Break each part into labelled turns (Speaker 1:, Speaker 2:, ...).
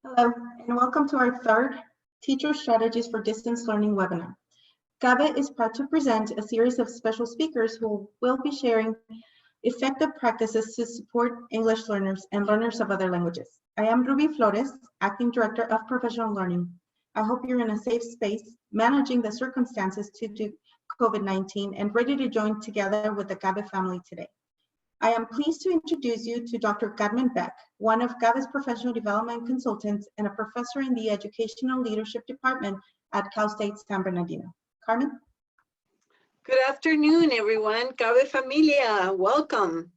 Speaker 1: Hello, and welcome to our third Teacher Strategies for Distance Learning webinar. GABA is proud to present a series of special speakers who will be sharing effective practices to support English learners and learners of other languages. I am Ruby Flores, Acting Director of Professional Learning. I hope you're in a safe space, managing the circumstances due to COVID-19 and ready to join together with the GABA family today. I am pleased to introduce you to Dr. Carmen Beck, one of GABA's professional development consultants and a professor in the Educational Leadership Department at Cal State San Bernardino. Carmen?
Speaker 2: Good afternoon, everyone. GABA familia, welcome.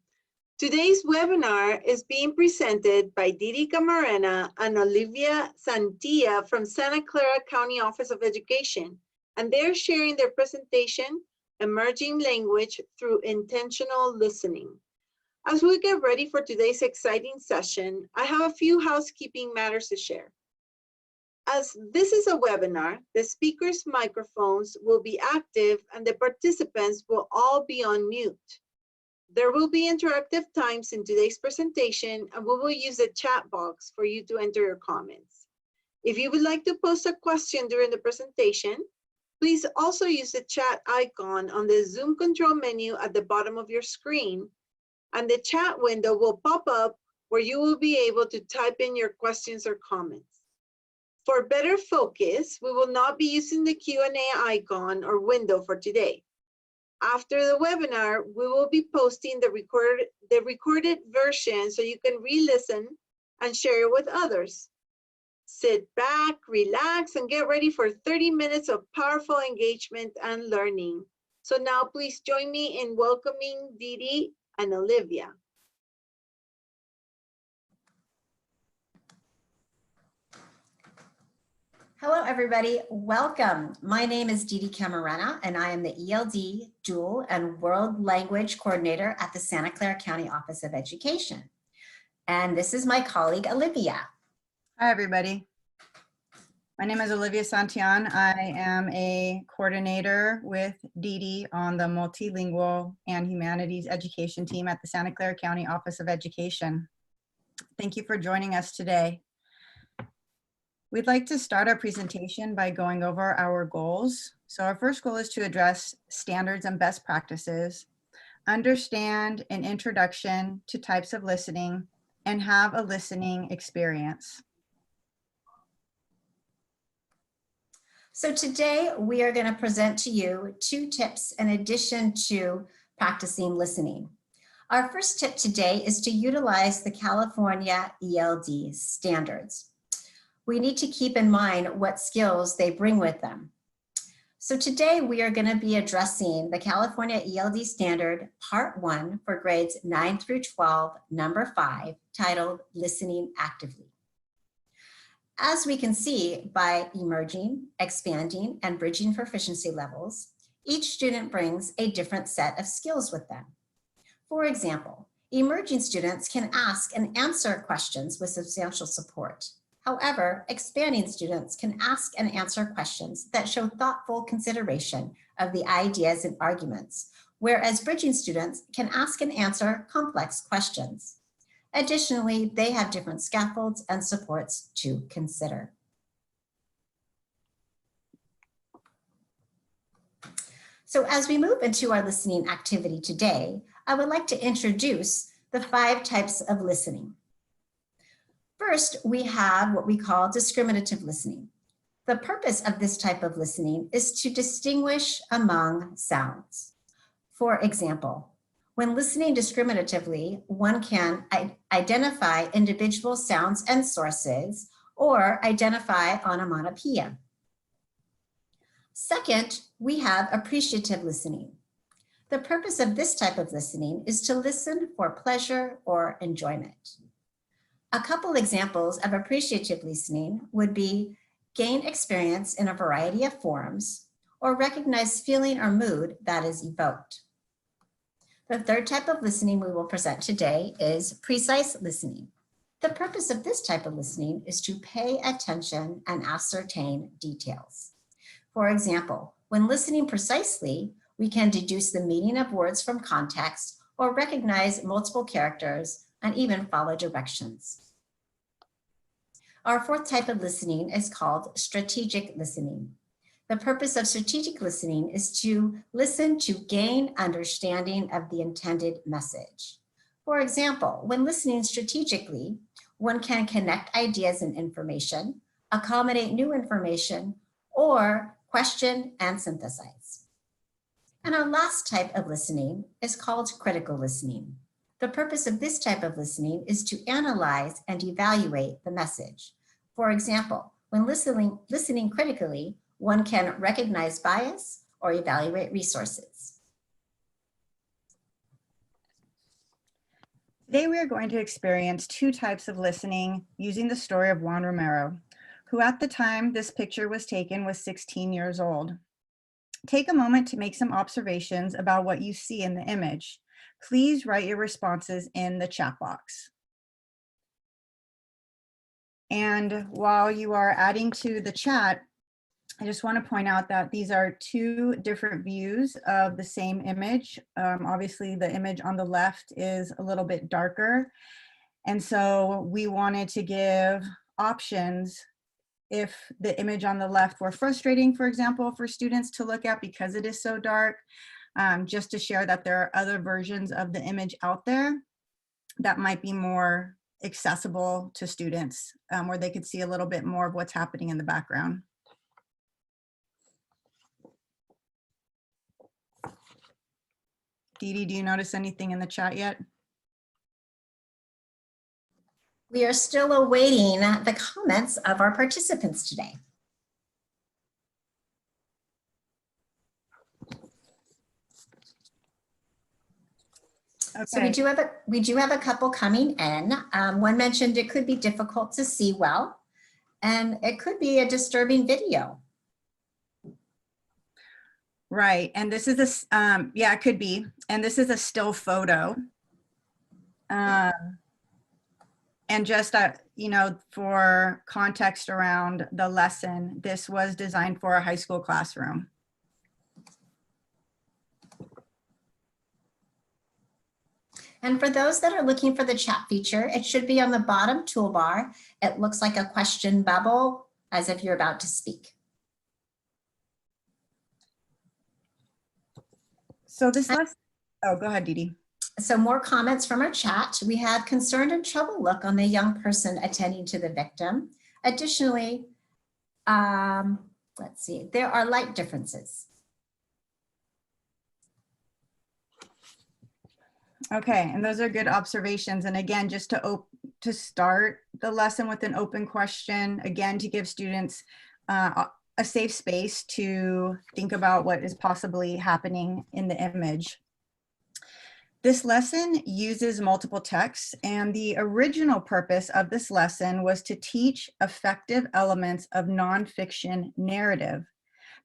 Speaker 2: Today's webinar is being presented by Deedy Camarena and Olivia Santillan from Santa Clara County Office of Education, and they're sharing their presentation, Emerging Language Through Intentional Listening. As we get ready for today's exciting session, I have a few housekeeping matters to share. As this is a webinar, the speakers' microphones will be active and the participants will all be on mute. There will be interactive times in today's presentation, and we will use the chat box for you to enter your comments. If you would like to post a question during the presentation, please also use the chat icon on the Zoom control menu at the bottom of your screen, and the chat window will pop up where you will be able to type in your questions or comments. For better focus, we will not be using the Q&A icon or window for today. After the webinar, we will be posting the recorded version so you can re-listen and share it with others. Sit back, relax, and get ready for 30 minutes of powerful engagement and learning. So now please join me in welcoming Deedy and Olivia.
Speaker 3: Hello, everybody. Welcome. My name is Deedy Camarena, and I am the ELD, Dual, and World Language Coordinator at the Santa Clara County Office of Education. And this is my colleague, Olivia.
Speaker 4: Hi, everybody. My name is Olivias Santillan. I am a coordinator with Deedy on the Multilingual and Humanities Education team at the Santa Clara County Office of Education. Thank you for joining us today. We'd like to start our presentation by going over our goals. So our first goal is to address standards and best practices, understand an introduction to types of listening, and have a listening experience.
Speaker 3: So today we are going to present to you 2 tips in addition to practicing listening. Our first tip today is to utilize the California ELD standards. We need to keep in mind what skills they bring with them. So today we are going to be addressing the California ELD standard part 1 for grades 9 through 12, number 5, titled Listening Actively. As we can see by emerging, expanding, and bridging proficiency levels, each student brings a different set of skills with them. For example, emerging students can ask and answer questions with substantial support. However, expanding students can ask and answer questions that show thoughtful consideration of the ideas and arguments, whereas bridging students can ask and answer complex questions. Additionally, they have different scaffolds and supports to consider. So as we move into our listening activity today, I would like to introduce the 5 types of listening. First, we have what we call discriminative listening. The purpose of this type of listening is to distinguish among sounds. For example, when listening discriminatively, one can identify individual sounds and sources or identify onomatopoeia. Second, we have appreciative listening. The purpose of this type of listening is to listen for pleasure or enjoyment. A couple examples of appreciative listening would be gain experience in a variety of forms or recognize feeling or mood that is evoked. The third type of listening we will present today is precise listening. The purpose of this type of listening is to pay attention and ascertain details. For example, when listening precisely, we can deduce the meaning of words from context or recognize multiple characters and even follow directions. Our fourth type of listening is called strategic listening. The purpose of strategic listening is to listen to gain understanding of the intended message. For example, when listening strategically, one can connect ideas and information, accommodate new information, or question and synthesize. And our last type of listening is called critical listening. The purpose of this type of listening is to analyze and evaluate the message. For example, when listening critically, one can recognize bias or evaluate resources.
Speaker 4: Today we are going to experience two types of listening using the story of Juan Romero, who at the time this picture was taken was 16 years old. Take a moment to make some observations about what you see in the image. Please write your responses in the chat box. And while you are adding to the chat, I just want to point out that these are two different views of the same image. Obviously, the image on the left is a little bit darker. And so we wanted to give options if the image on the left were frustrating, for example, for students to look at because it is so dark, just to share that there are other versions of the image out there that might be more accessible to students, where they could see a little bit more of what's happening in the background. Deedy, do you notice anything in the chat yet?
Speaker 3: We are still awaiting the comments of our participants today.
Speaker 4: Okay.
Speaker 3: So we do have a couple coming in. One mentioned it could be difficult to see well, and it could be a disturbing video.
Speaker 4: Right, and this is a, yeah, it could be. And this is a still photo. And just, you know, for context around the lesson, this was designed for a high school classroom.
Speaker 3: And for those that are looking for the chat feature, it should be on the bottom toolbar. It looks like a question bubble as if you're about to speak.
Speaker 4: So this lesson, oh, go ahead, Deedy.
Speaker 3: So more comments from our chat. We have concerned and troubled look on the young person attending to the victim. Additionally, let's see, there are light differences.
Speaker 4: Okay, and those are good observations. And again, just to start the lesson with an open question, again, to give students a safe space to think about what is possibly happening in the image. This lesson uses multiple texts, and the original purpose of this lesson was to teach effective elements of nonfiction narrative.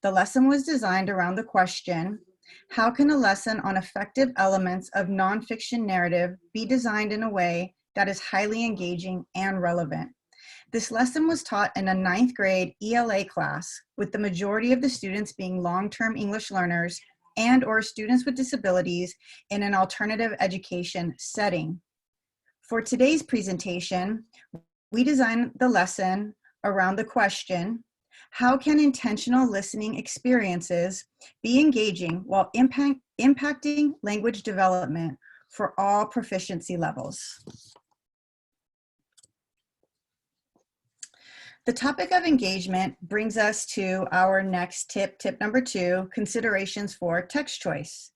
Speaker 4: The lesson was designed around the question, how can a lesson on effective elements of nonfiction narrative be designed in a way that is highly engaging and relevant? This lesson was taught in a 9th grade ELA class, with the majority of the students being long-term English learners and or students with disabilities in an alternative education setting. For today's presentation, we designed the lesson around the question, how can intentional listening experiences be engaging while impacting language development for all proficiency levels? The topic of engagement brings us to our next tip, tip number 2, considerations for text choice.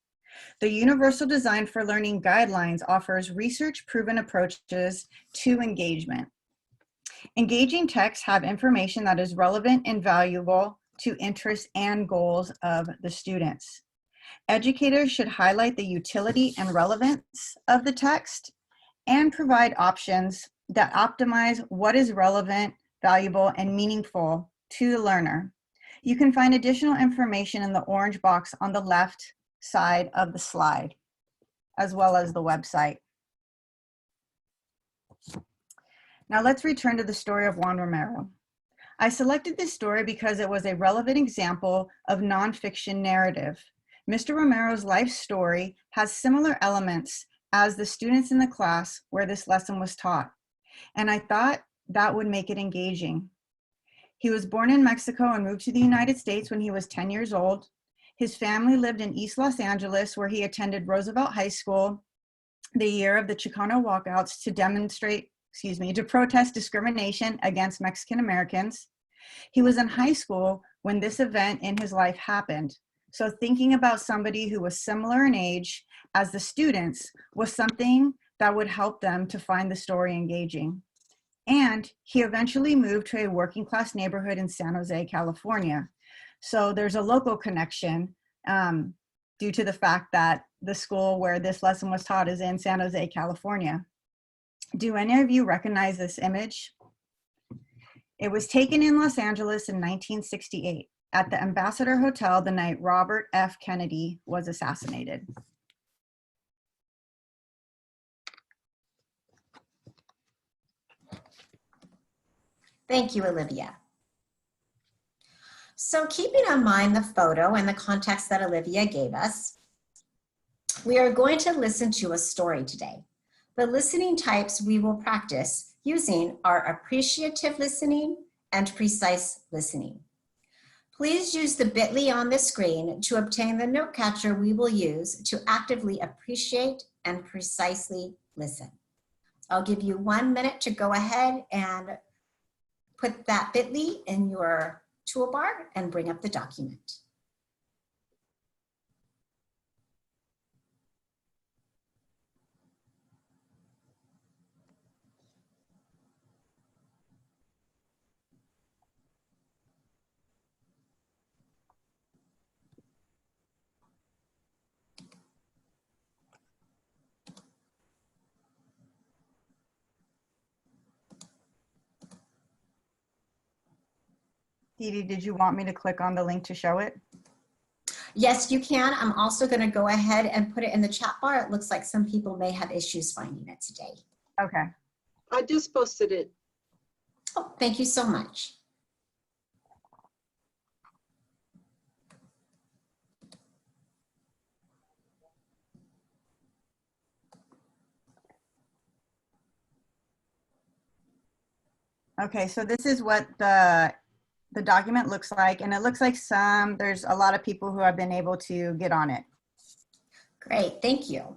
Speaker 4: The Universal Design for Learning Guidelines offers research-proven approaches to engagement. Engaging texts have information that is relevant and valuable to interests and goals of the students. Educators should highlight the utility and relevance of the text and provide options that optimize what is relevant, valuable, and meaningful to the learner. You can find additional information in the orange box on the left side of the slide, as well as the website. Now let's return to the story of Juan Romero. I selected this story because it was a relevant example of nonfiction narrative. Mr. Romero's life story has similar elements as the students in the class where this lesson was taught. And I thought that would make it engaging. He was born in Mexico and moved to the United States when he was 10 years old. His family lived in East Los Angeles, where he attended Roosevelt High School the year of the Chicano walkouts to protest discrimination against Mexican Americans. He was in high school when this event in his life happened. So thinking about somebody who was similar in age as the students was something that would help them to find the story engaging. And he eventually moved to a working class neighborhood in San Jose, California. So there's a local connection due to the fact that the school where this lesson was taught is in San Jose, California. Do any of you recognize this image? It was taken in Los Angeles in 1968 at the Ambassador Hotel the night Robert F. Kennedy was assassinated.
Speaker 3: Thank you, Olivia. So keeping in mind the photo and the context that Olivia gave us, we are going to listen to a story today. The listening types we will practice using are appreciative listening and precise listening. Please use the bit.ly on the screen to obtain the note catcher we will use to actively appreciate and precisely listen. I'll give you 1 minute to go ahead and put that bit.ly in your toolbar and bring up the document.
Speaker 4: Deedy, did you want me to click on the link to show it?
Speaker 3: Yes, you can. I'm also going to go ahead and put it in the chat bar. It looks like some people may have issues finding it today.
Speaker 4: Okay.
Speaker 2: I just posted it.
Speaker 3: Oh, thank you so much.
Speaker 4: Okay, so this is what the document looks like, and it looks like there's a lot of people who have been able to get on it.
Speaker 3: Great, thank you.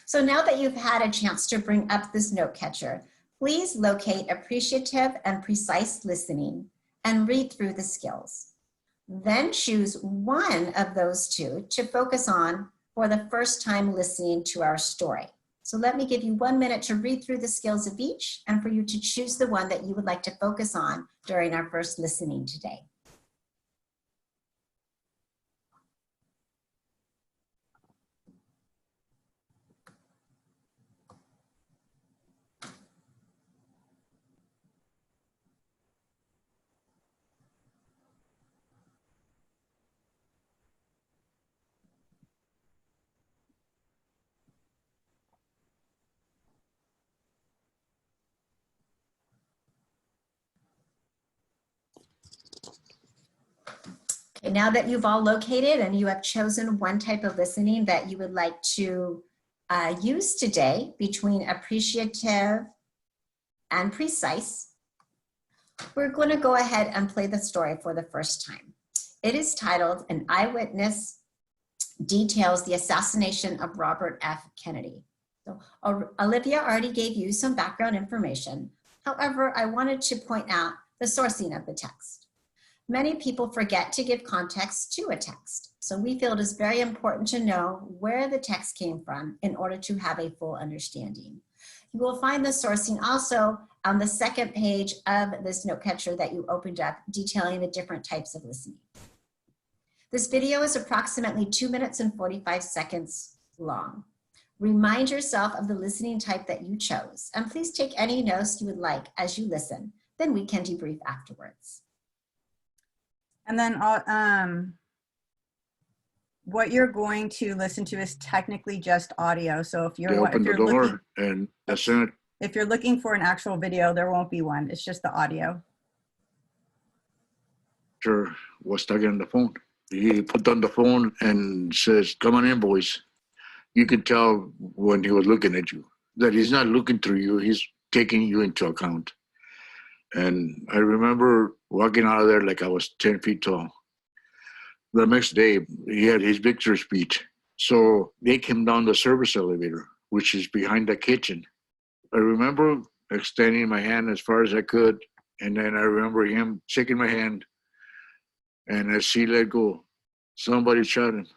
Speaker 3: So now that you've had a chance to bring up this note catcher, please locate appreciative and precise listening and read through the skills. Then choose one of those two to focus on for the first time listening to our story. So let me give you 1 minute to read through the skills of each and for you to choose the one that you would like to focus on during our first listening today. Okay, now that you've all located and you have chosen one type of listening that you would like to use today between appreciative and precise, we're going to go ahead and play the story for the first time. It is titled "An Eyewitness Details the Assassination of Robert F. Kennedy." So Olivia already gave you some background information. However, I wanted to point out the sourcing of the text. Many people forget to give context to a text, so we feel it is very important to know where the text came from in order to have a full understanding. You will find the sourcing also on the second page of this note catcher that you opened up, detailing the different types of listening. This video is approximately 2 minutes and 45 seconds long. Remind yourself of the listening type that you chose, and please take any notes you would like as you listen, then we can debrief afterwards.
Speaker 4: And then what you're going to listen to is technically just audio. So if you're,
Speaker 5: and that's it.
Speaker 4: If you're looking for an actual video, there won't be one. It's just the audio.
Speaker 5: Sure, was stuck on the phone. He put on the phone and says, "Come on in, boys." You could tell when he was looking at you that he's not looking through you. He's taking you into account. And I remember walking out of there like I was 10 feet tall. The next day, he had his victory speech. So they came down the service elevator, which is behind the kitchen. I remember extending my hand as far as I could. And then I remember him shaking my hand. And as he let go, somebody shot him.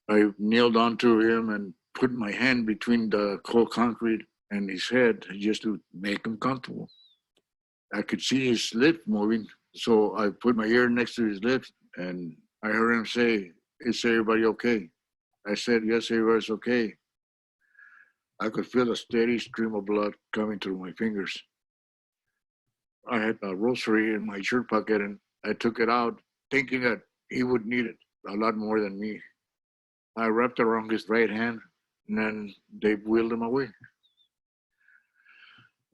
Speaker 5: I kneeled onto him and put my hand between the cold concrete and his head just to make him comfortable. I could see his lips moving, so I put my ear next to his lips and I heard him say, "Is everybody okay?" I said, "Yes, everybody's okay." I could feel a steady stream of blood coming through my fingers. I had a rosary in my shirt pocket and I took it out thinking that he would need it a lot more than me. I wrapped it around his right hand and then they wheeled him away.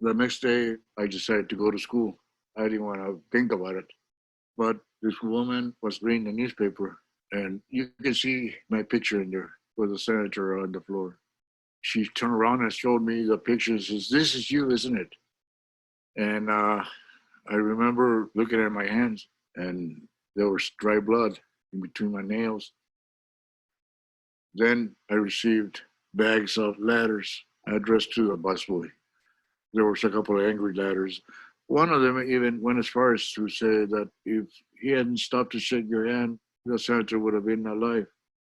Speaker 5: The next day, I decided to go to school. I didn't want to think about it. But this woman was reading the newspaper, and you can see my picture in there with the senator on the floor. She turned around and showed me the picture and says, "This is you, isn't it?" And I remember looking at my hands, and there was dry blood in between my nails. Then I received bags of letters addressed to a busboy. There was a couple of angry letters. One of them even went as far as to say that if he hadn't stopped to shake your hand, the senator would have been alive.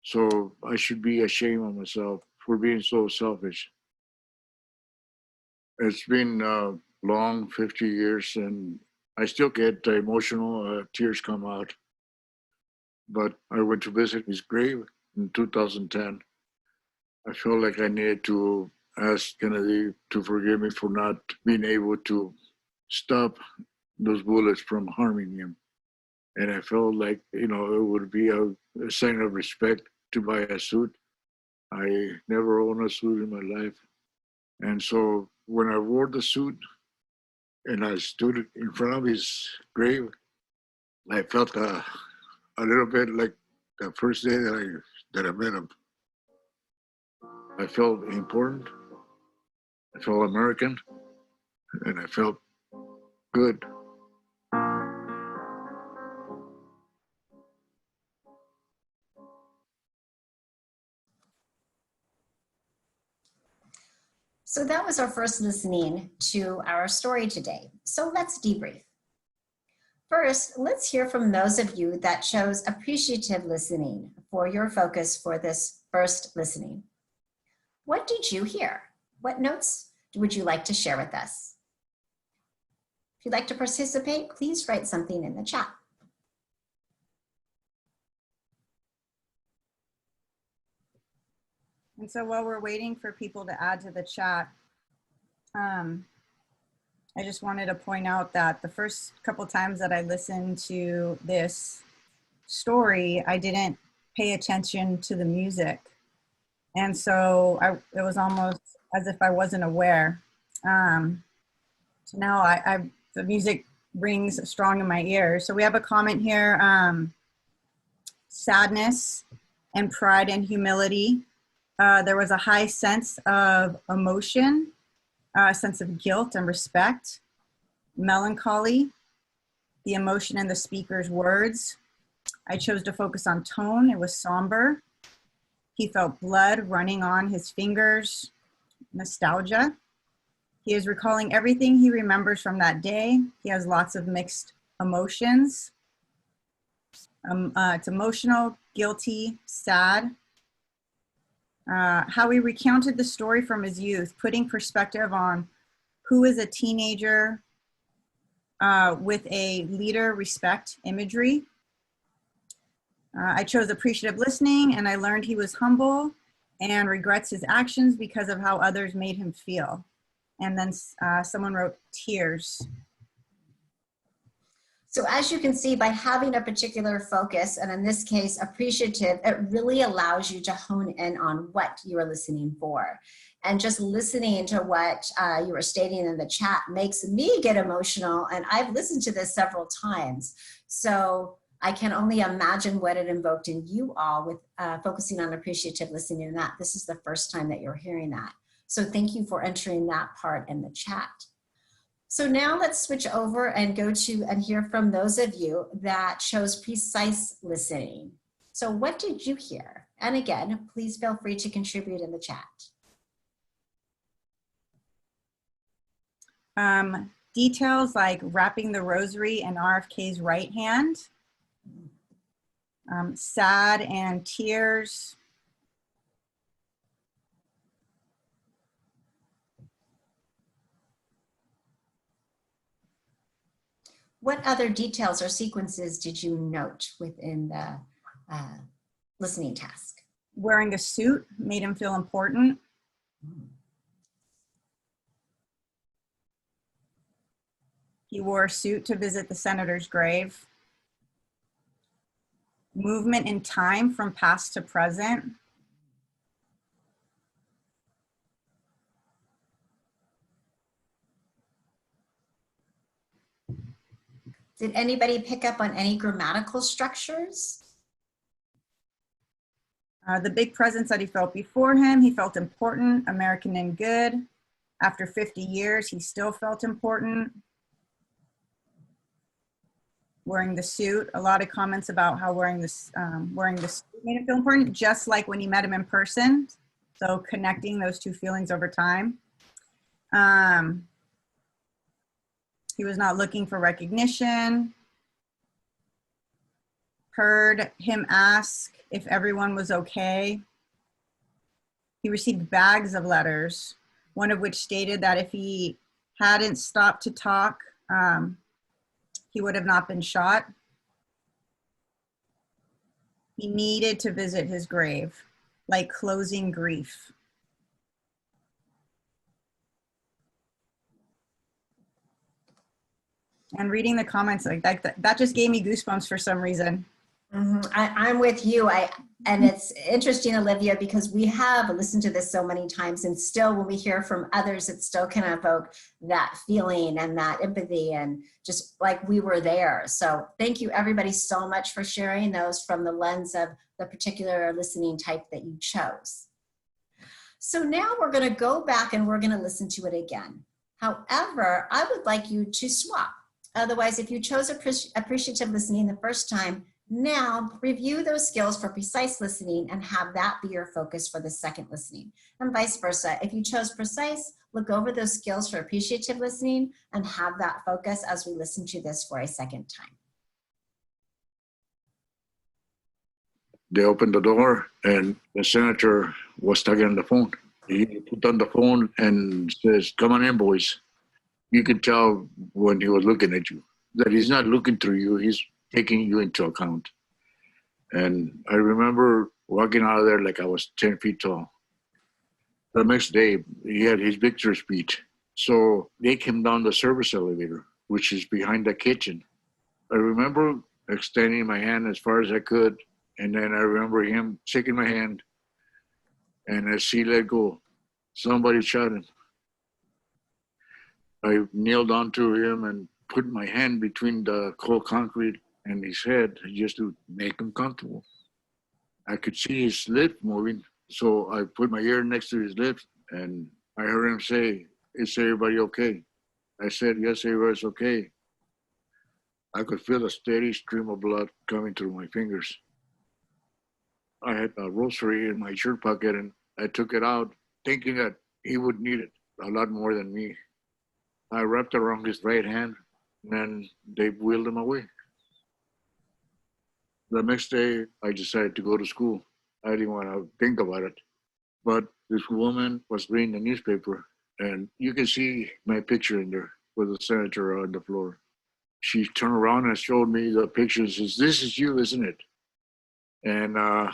Speaker 5: So I should be ashamed of myself for being so selfish. It's been long 50 years and I still get emotional, tears come out. But I went to visit his grave in 2010. I felt like I needed to ask Kennedy to forgive me for not being able to stop those bullets from harming him. And I felt like, it would be a sign of respect to buy a suit. I never owned a suit in my life. And so when I wore the suit and I stood in front of his grave, I felt a little bit like the first day that I met him. I felt important. I felt American, and I felt good.
Speaker 3: So that was our first listening to our story today. So let's debrief. First, let's hear from those of you that chose appreciative listening for your focus for this first listening. What did you hear? What notes would you like to share with us? If you'd like to participate, please write something in the chat.
Speaker 4: And so while we're waiting for people to add to the chat, I just wanted to point out that the first couple times that I listened to this story, I didn't pay attention to the music. And so it was almost as if I wasn't aware. So now the music rings strong in my ears. So we have a comment here, sadness and pride and humility. There was a high sense of emotion, a sense of guilt and respect, melancholy, the emotion in the speaker's words. I chose to focus on tone. It was somber. He felt blood running on his fingers, nostalgia. He is recalling everything he remembers from that day. He has lots of mixed emotions. It's emotional, guilty, sad. How he recounted the story from his youth, putting perspective on who is a teenager with a leader respect imagery. I chose appreciative listening, and I learned he was humble and regrets his actions because of how others made him feel. And then someone wrote tears.
Speaker 3: So as you can see, by having a particular focus, and in this case, appreciative, it really allows you to hone in on what you are listening for. And just listening to what you were stating in the chat makes me get emotional, and I've listened to this several times. So I can only imagine what it invoked in you all with focusing on appreciative listening, and that this is the first time that you're hearing that. So thank you for entering that part in the chat. So now let's switch over and go to and hear from those of you that chose precise listening. So what did you hear? And again, please feel free to contribute in the chat.
Speaker 4: Details like wrapping the rosary in RFK's right hand, sad and tears.
Speaker 3: What other details or sequences did you note within the listening task?
Speaker 4: Wearing a suit made him feel important. He wore a suit to visit the senator's grave. Movement in time from past to present.
Speaker 3: Did anybody pick up on any grammatical structures?
Speaker 4: The big presence that he felt before him, he felt important, American and good. After 50 years, he still felt important. Wearing the suit, a lot of comments about how wearing the suit made him feel important, just like when he met him in person. So connecting those two feelings over time. He was not looking for recognition. Heard him ask if everyone was okay. He received bags of letters, one of which stated that if he hadn't stopped to talk, he would have not been shot. He needed to visit his grave, like closing grief. And reading the comments like that just gave me goosebumps for some reason.
Speaker 3: I'm with you. And it's interesting, Olivia, because we have listened to this so many times, and still when we hear from others, it still can evoke that feeling and that empathy, and just like we were there. So thank you everybody so much for sharing those from the lens of the particular listening type that you chose. So now we're going to go back and we're going to listen to it again. However, I would like you to swap. Otherwise, if you chose appreciative listening the first time, now review those skills for precise listening and have that be your focus for the second listening. And vice versa. If you chose precise, look over those skills for appreciative listening and have that focus as we listen to this for a second time.
Speaker 5: They opened the door and the senator was talking on the phone. He put on the phone and says, "Come on in, boys." You could tell when he was looking at you that he's not looking through you, he's taking you into account. And I remember walking out of there like I was 10 feet tall. The next day, he had his victory speech. So they came down the service elevator, which is behind the kitchen. I remember extending my hand as far as I could, and then I remember him shaking my hand, and as he let go, somebody shot him. I kneeled onto him and put my hand between the cold concrete and his head just to make him comfortable. I could see his lips moving, so I put my ear next to his lips and I heard him say, "Is everybody okay?" I said, "Yes, everybody's okay." I could feel a steady stream of blood coming through my fingers. I had a rosary in my shirt pocket and I took it out thinking that he would need it a lot more than me. I wrapped around his right hand and then they wheeled him away. The next day, I decided to go to school. I didn't want to think about it. But this woman was reading the newspaper, and you can see my picture in there with the senator on the floor. She turned around and showed me the picture and says, "This is you, isn't it?" And I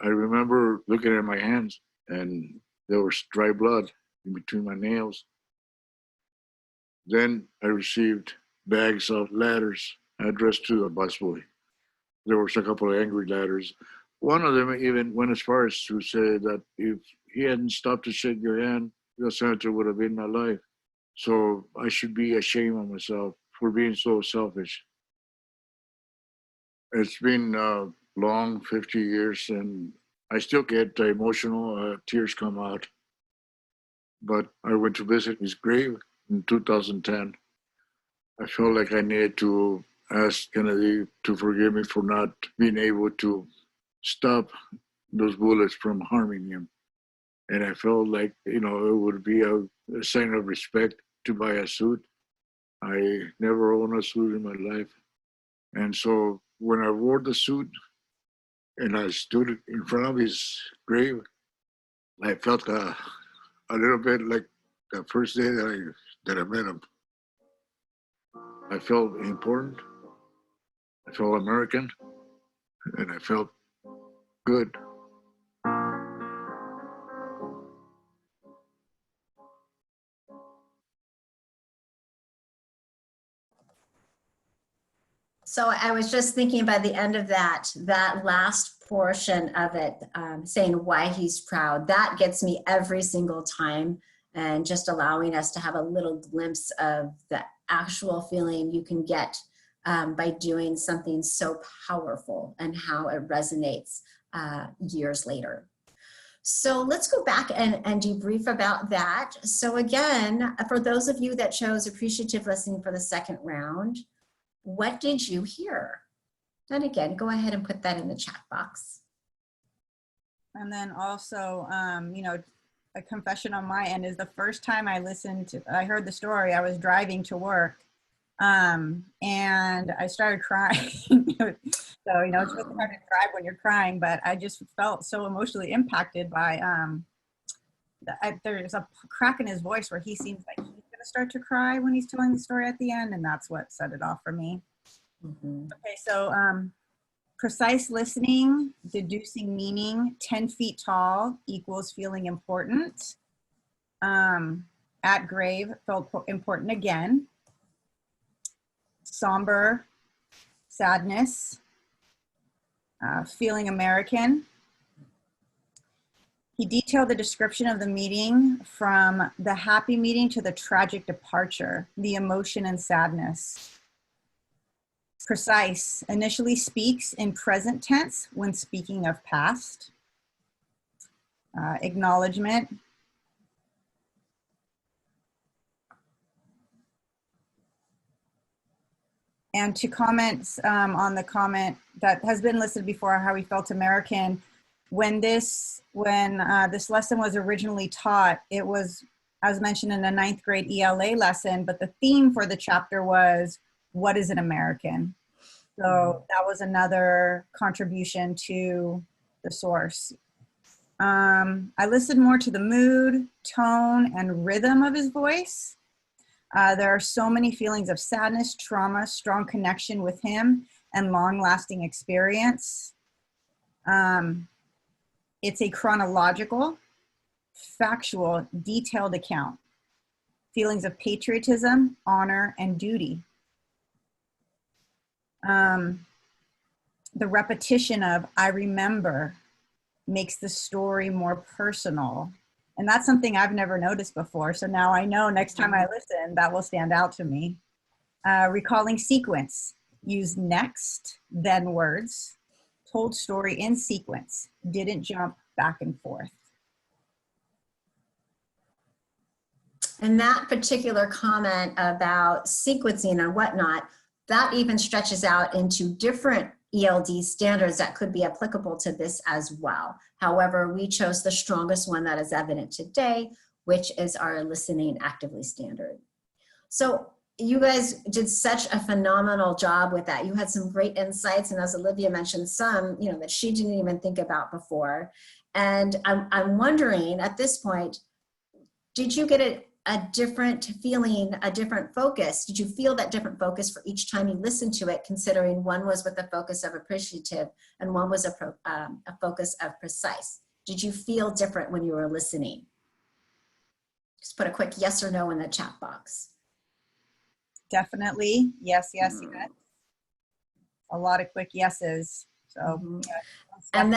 Speaker 5: remember looking at my hands, and there was dry blood in between my nails. Then I received bags of letters addressed to the busboy. There was a couple of angry letters. One of them even went as far as to say that if he hadn't stopped to shake your hand, the senator would have been alive. So I should be ashamed of myself for being so selfish. It's been a long 50 years and I still get emotional, tears come out. but I went to visit his grave in 2010. I felt like I needed to ask Kennedy to forgive me for not being able to stop those bullets from harming him. And I felt like, it would be a sign of respect to buy a suit. I never owned a suit in my life. And so when I wore the suit and I stood in front of his grave, I felt a little bit like the first day that I met him. I felt important, I felt American, and I felt good.
Speaker 3: So I was just thinking about the end of that last portion of it, saying why he's proud. That gets me every single time, and just allowing us to have a little glimpse of the actual feeling you can get by doing something so powerful and how it resonates years later. So let's go back and debrief about that. So again, for those of you that chose appreciative listening for the second round, what did you hear? And again, go ahead and put that in the chat box.
Speaker 4: And then also, a confession on my end is the first time I heard the story, I was driving to work, and I started crying. So, it's really hard to drive when you're crying, but I just felt so emotionally impacted by, there's a crack in his voice where he seems like he's gonna start to cry when he's telling the story at the end, and that's what set it off for me.
Speaker 3: Mm-hmm.
Speaker 4: Okay, so precise listening, deducing meaning, 10 feet tall equals feeling important. At grave, felt important again. Somber, sadness, feeling American. He detailed the description of the meeting from the happy meeting to the tragic departure, the emotion and sadness. Precise, initially speaks in present tense when speaking of past. Acknowledgement. And to comment on the comment that has been listed before, how he felt American, when this lesson was originally taught, it was, as mentioned, in a 9th grade ELA lesson, but the theme for the chapter was, what is an American? So that was another contribution to the source. I listened more to the mood, tone, and rhythm of his voice. There are so many feelings of sadness, trauma, strong connection with him, and long-lasting experience. It's a chronological, factual, detailed account. Feelings of patriotism, honor, and duty. The repetition of "I remember" makes the story more personal. And that's something I've never noticed before. So now I know next time I listen, that will stand out to me. Recalling sequence, use next, then words. Told story in sequence, didn't jump back and forth.
Speaker 3: And that particular comment about sequencing and whatnot, that even stretches out into different ELD standards that could be applicable to this as well. However, we chose the strongest one that is evident today, which is our listening actively standard. So you guys did such a phenomenal job with that. You had some great insights, and as Olivia mentioned, some that she didn't even think about before. And I'm wondering at this point, did you get a different feeling, a different focus? Did you feel that different focus for each time you listened to it, considering one was with a focus of appreciative and one was a focus of precise? Did you feel different when you were listening? Just put a quick yes or no in the chat box.
Speaker 4: Definitely. Yes, yes, yes. A lot of quick yeses. So, yeah.
Speaker 3: And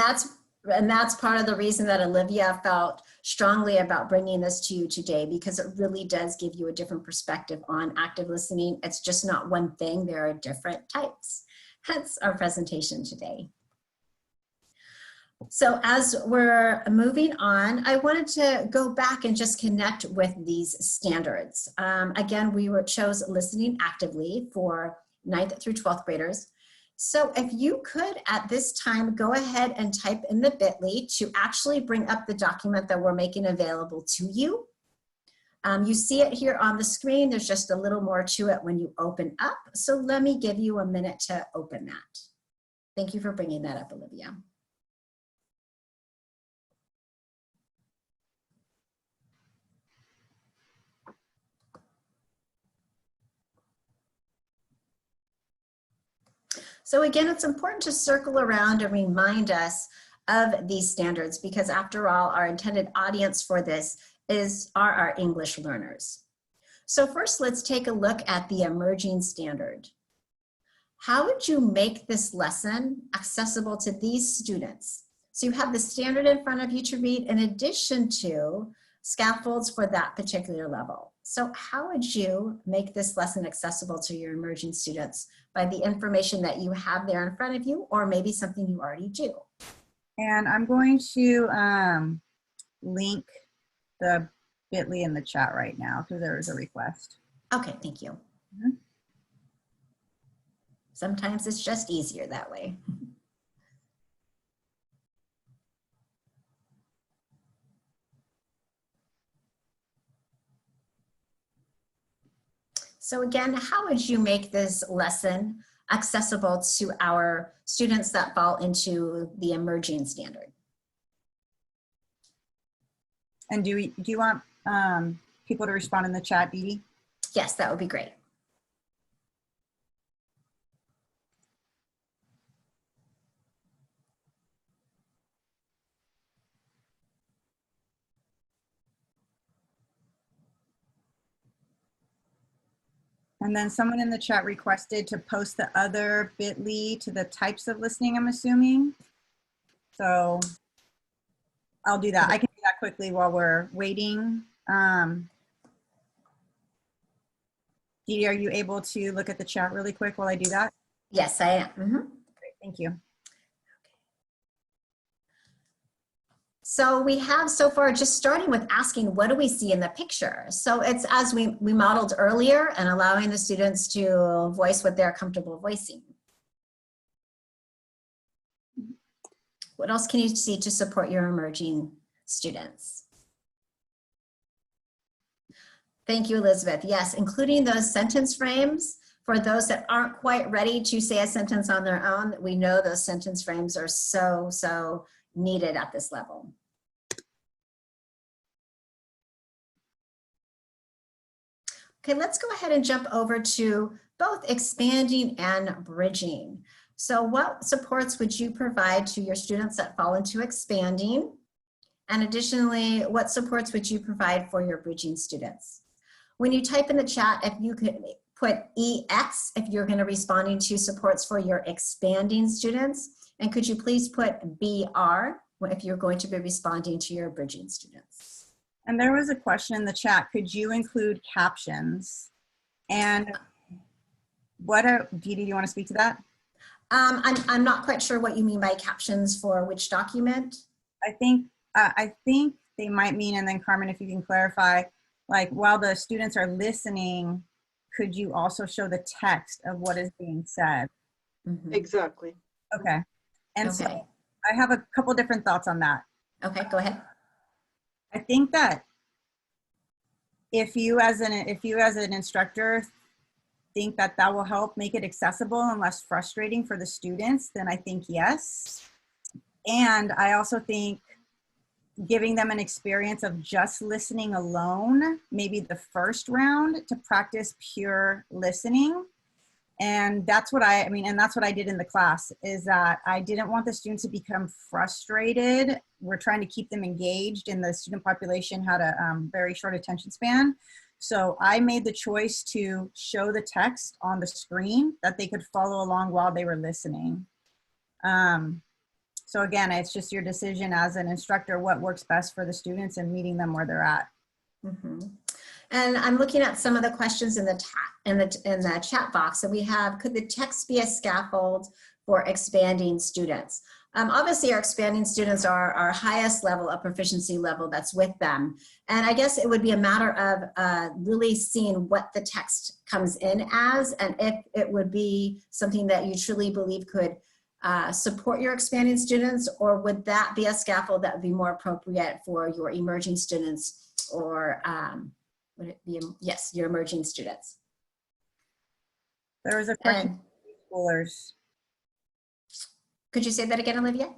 Speaker 3: that's part of the reason that Olivia felt strongly about bringing this to you today, because it really does give you a different perspective on active listening. It's just not one thing, there are different types. Hence our presentation today. So as we're moving on, I wanted to go back and just connect with these standards. Again, we chose listening actively for 9th through 12th graders. So if you could at this time go ahead and type in the bit.ly to actually bring up the document that we're making available to you. You see it here on the screen. There's just a little more to it when you open up. So let me give you a minute to open that. Thank you for bringing that up, Olivia. So again, it's important to circle around and remind us of these standards because after all, our intended audience for this are our English learners. So first, let's take a look at the emerging standard. How would you make this lesson accessible to these students? So you have the standard in front of you to read in addition to scaffolds for that particular level. So how would you make this lesson accessible to your emerging students by the information that you have there in front of you, or maybe something you already do?
Speaker 4: And I'm going to link the bit.ly in the chat right now because there is a request.
Speaker 3: Okay, thank you. Sometimes it's just easier that way. So again, how would you make this lesson accessible to our students that fall into the emerging standard?
Speaker 4: And do you want people to respond in the chat, Deedy?
Speaker 3: Yes, that would be great.
Speaker 4: And then someone in the chat requested to post the other bit.ly to the types of listening, I'm assuming. So I'll do that. I can do that quickly while we're waiting. Deedy, are you able to look at the chat really quick while I do that?
Speaker 3: Yes, I am.
Speaker 4: Great, thank you.
Speaker 3: So we have so far just starting with asking, what do we see in the picture? So it's as we modeled earlier and allowing the students to voice what they're comfortable voicing. What else can you see to support your emerging students? Thank you, Elizabeth. Yes, including those sentence frames for those that aren't quite ready to say a sentence on their own. We know those sentence frames are so needed at this level. Okay, let's go ahead and jump over to both expanding and bridging. So what supports would you provide to your students that fall into expanding? And additionally, what supports would you provide for your bridging students? When you type in the chat, if you could put EX, if you're going to responding to supports for your expanding students, and could you please put BR if you're going to be responding to your bridging students?
Speaker 4: And there was a question in the chat, could you include captions? And what are, Deedy, do you want to speak to that?
Speaker 3: I'm not quite sure what you mean by captions for which document.
Speaker 4: I think they might mean, and then Carmen, if you can clarify, like while the students are listening, could you also show the text of what is being said?
Speaker 3: Mm-hmm.
Speaker 2: Exactly.
Speaker 4: Okay. And
Speaker 3: okay.
Speaker 4: so I have a couple different thoughts on that.
Speaker 3: Okay, go ahead.
Speaker 4: I think that if you as an instructor think that that will help make it accessible and less frustrating for the students, then I think yes. And I also think giving them an experience of just listening alone, maybe the first round, to practice pure listening. And that's what and that's what I did in the class, is that I didn't want the students to become frustrated. We're trying to keep them engaged, and the student population had a very short attention span. So I made the choice to show the text on the screen that they could follow along while they were listening. So again, it's just your decision as an instructor, what works best for the students and meeting them where they're at.
Speaker 3: Mm-hmm. And I'm looking at some of the questions in the chat box. So we have, could the text be a scaffold for expanding students? Obviously, our expanding students are our highest level of proficiency level that's with them. And I guess it would be a matter of really seeing what the text comes in as, and if it would be something that you truly believe could support your expanding students, or would that be a scaffold that would be more appropriate for your emerging students, or would it be, yes, your emerging students?
Speaker 4: There was a question for preschoolers.
Speaker 3: Could you say that again, Olivia?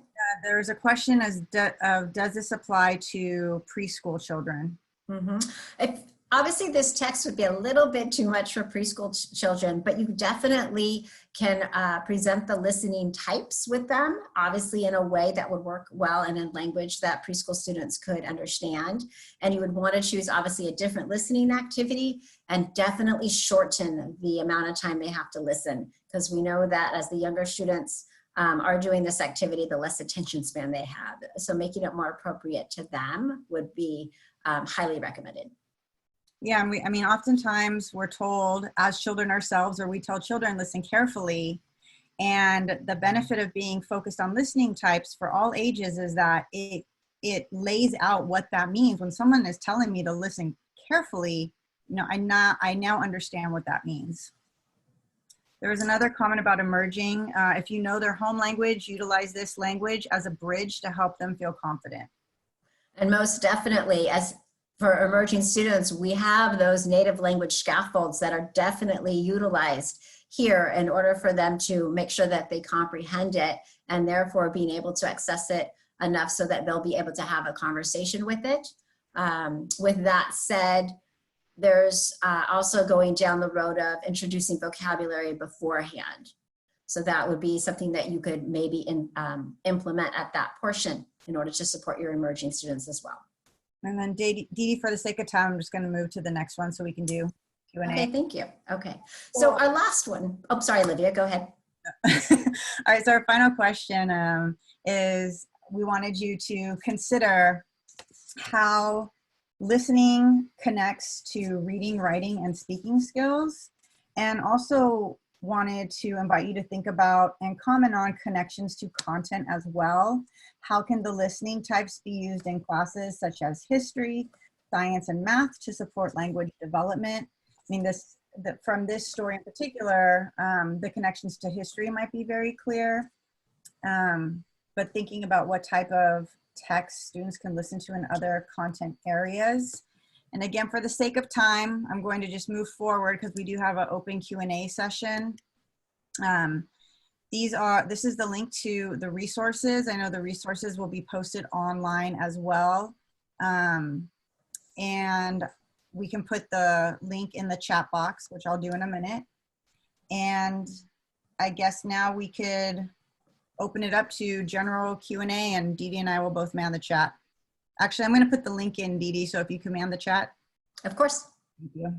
Speaker 4: There is a question as does this apply to preschool children?
Speaker 3: Obviously, this text would be a little bit too much for preschool children, but you definitely can present the listening types with them, obviously in a way that would work well and in language that preschool students could understand. And you would want to choose obviously a different listening activity and definitely shorten the amount of time they have to listen, because we know that as the younger students are doing this activity, the less attention span they have. So making it more appropriate to them would be highly recommended.
Speaker 4: Yeah, and I mean, oftentimes we're told as children ourselves, or we tell children, listen carefully. And the benefit of being focused on listening types for all ages is that it lays out what that means. When someone is telling me to listen carefully, you know, I now understand what that means. There was another comment about emerging. If you know their home language, utilize this language as a bridge to help them feel confident.
Speaker 3: And most definitely, as for emerging students, we have those native language scaffolds that are definitely utilized here in order for them to make sure that they comprehend it, and therefore being able to access it enough so that they'll be able to have a conversation with it. With that said, there's also going down the road of introducing vocabulary beforehand. So that would be something that you could maybe implement at that portion in order to support your emerging students as well.
Speaker 4: And then Deedy, for the sake of time, I'm just going to move to the next one so we can do Q&A.
Speaker 3: Okay, thank you. Okay, so our last one, oh, sorry, Olivia, go ahead.
Speaker 4: All right, so our final question is, we wanted you to consider how listening connects to reading, writing, and speaking skills, and also wanted to invite you to think about and comment on connections to content as well. How can the listening types be used in classes such as history, science, and math to support language development? I mean, from this story in particular, the connections to history might be very clear, but thinking about what type of text students can listen to in other content areas. And again, for the sake of time, I'm going to just move forward because we do have an open Q&A session. This is the link to the resources. I know the resources will be posted online as well. And we can put the link in the chat box, which I'll do in a minute. And I guess now we could open it up to general Q&A, and Deedy and I will both man the chat. Actually, I'm going to put the link in, Deedy, so if you can man the chat.
Speaker 3: Of course.
Speaker 4: Thank you.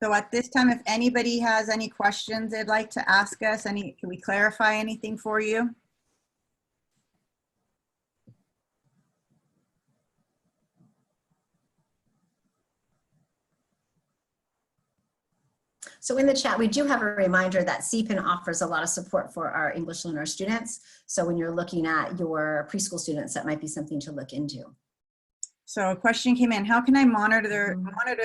Speaker 4: So at this time, if anybody has any questions they'd like to ask us, can we clarify anything for you?
Speaker 3: So in the chat, we do have a reminder that CPIN offers a lot of support for our English learner students. So when you're looking at your preschool students, that might be something to look into.
Speaker 4: So a question came in, how can I monitor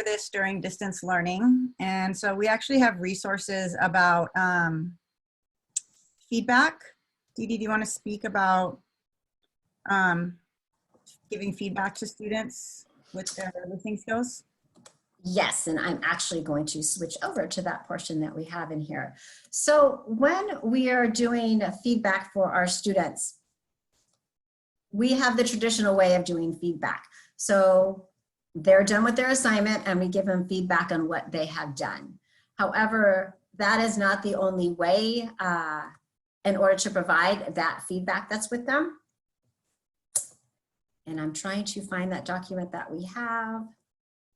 Speaker 4: this during distance learning? And so we actually have resources about feedback. Deedy, do you want to speak about giving feedback to students with their listening skills?
Speaker 3: Yes, and I'm actually going to switch over to that portion that we have in here. So when we are doing feedback for our students, we have the traditional way of doing feedback. So they're done with their assignment and we give them feedback on what they have done. However, that is not the only way in order to provide that feedback that's with them. And I'm trying to find that document that we have.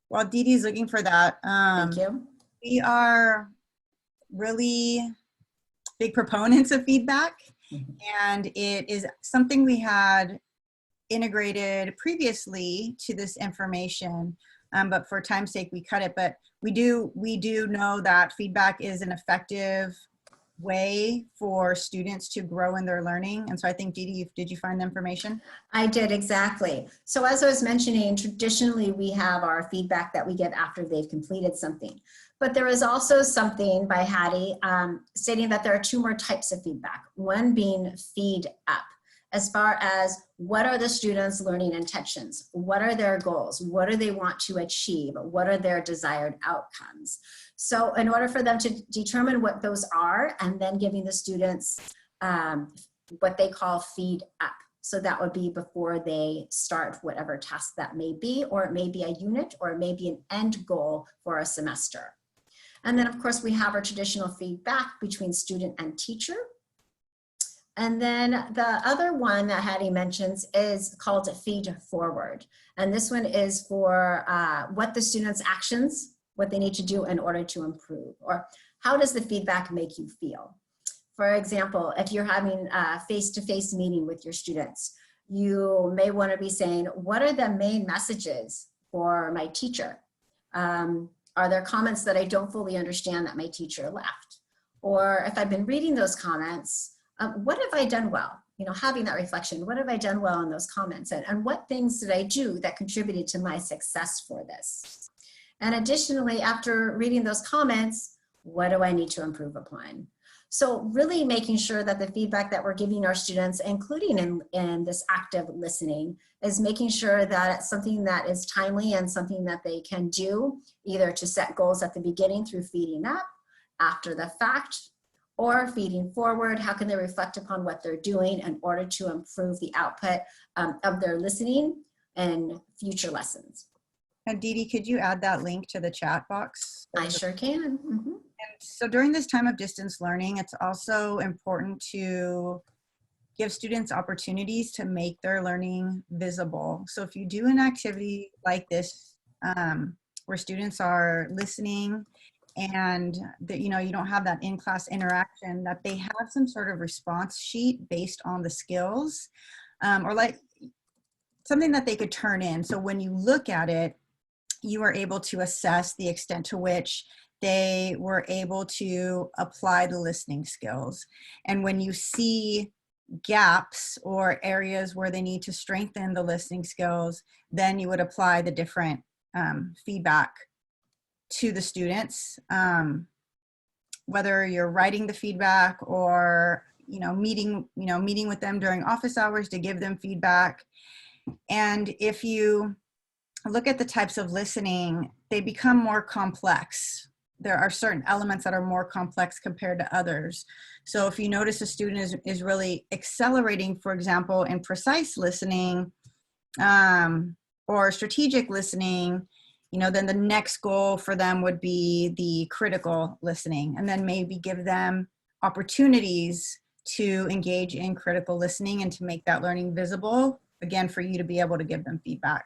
Speaker 4: While Deedy's looking for that,
Speaker 3: Thank you.
Speaker 4: We are really big proponents of feedback, and it is something we had integrated previously to this information, but for time's sake, we cut it. But we do know that feedback is an effective way for students to grow in their learning. And so I think, Deedy, did you find the information?
Speaker 3: I did, exactly. So as I was mentioning, traditionally we have our feedback that we give after they've completed something. But there is also something by Hattie stating that there are two more types of feedback. One being feed up, as far as what are the students' learning intentions? What are their goals? What do they want to achieve? What are their desired outcomes? So in order for them to determine what those are, and then giving the students what they call feed up. So that would be before they start whatever task that may be, or it may be a unit, or it may be an end goal for a semester. And then of course we have our traditional feedback between student and teacher. And then the other one that Hattie mentions is called feed forward. And this one is for what the students' actions, what they need to do in order to improve, or how does the feedback make you feel? For example, if you're having a face-to-face meeting with your students, you may want to be saying, what are the main messages for my teacher? Are there comments that I don't fully understand that my teacher left? Or if I've been reading those comments, what have I done well? You know, having that reflection, what have I done well in those comments? And what things did I do that contributed to my success for this? And additionally, after reading those comments, what do I need to improve upon? So really making sure that the feedback that we're giving our students, including in this active listening, is making sure that it's something that is timely and something that they can do, either to set goals at the beginning through feeding up, after the fact, or feeding forward. How can they reflect upon what they're doing in order to improve the output of their listening and future lessons?
Speaker 4: And Deedy, could you add that link to the chat box?
Speaker 3: I sure can.
Speaker 4: And so during this time of distance learning, it's also important to give students opportunities to make their learning visible. So if you do an activity like this, where students are listening and that, you don't have that in-class interaction, that they have some sort of response sheet based on the skills, or like something that they could turn in. So when you look at it, you are able to assess the extent to which they were able to apply the listening skills. And when you see gaps or areas where they need to strengthen the listening skills, then you would apply the different feedback to the students, whether you're writing the feedback or meeting with them during office hours to give them feedback. And if you look at the types of listening, they become more complex. There are certain elements that are more complex compared to others. So if you notice a student is really accelerating, for example, in precise listening or strategic listening, then the next goal for them would be the critical listening, and then maybe give them opportunities to engage in critical listening and to make that learning visible, again, for you to be able to give them feedback.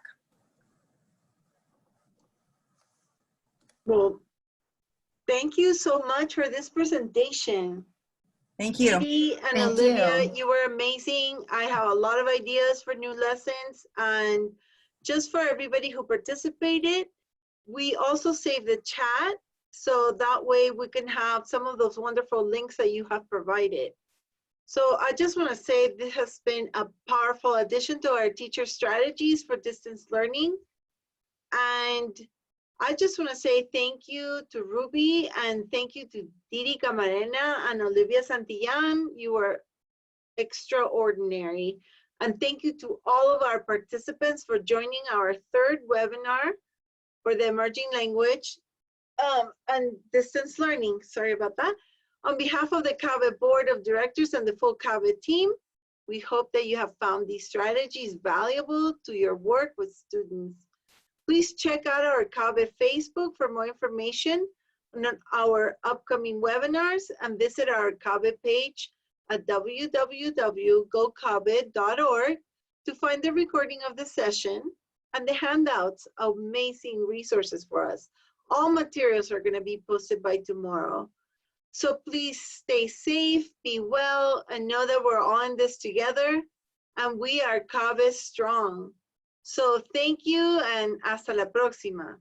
Speaker 2: Well, thank you so much for this presentation.
Speaker 4: Thank you.
Speaker 2: Deedy and
Speaker 3: Thank
Speaker 2: Olivia,
Speaker 3: you.
Speaker 2: you were amazing. I have a lot of ideas for new lessons. And just for everybody who participated, we also saved the chat, so that way we can have some of those wonderful links that you have provided. So I just want to say this has been a powerful addition to our teacher strategies for distance learning. And I just want to say thank you to Ruby, and thank you to Deedy Camarena and Olivia Santillan. You were extraordinary. And thank you to all of our participants for joining our third webinar for the emerging language and distance learning. Sorry about that. On behalf of the CAVE Board of Directors and the full CAVE team, we hope that you have found these strategies valuable to your work with students. Please check out our CAVE Facebook for more information on our upcoming webinars, and visit our CAVE page at www.gocave.org to find the recording of the session and the handouts, amazing resources for us. All materials are going to be posted by tomorrow. So please stay safe, be well, and know that we're all in this together. and we are CABE strong. So thank you and hasta la próxima.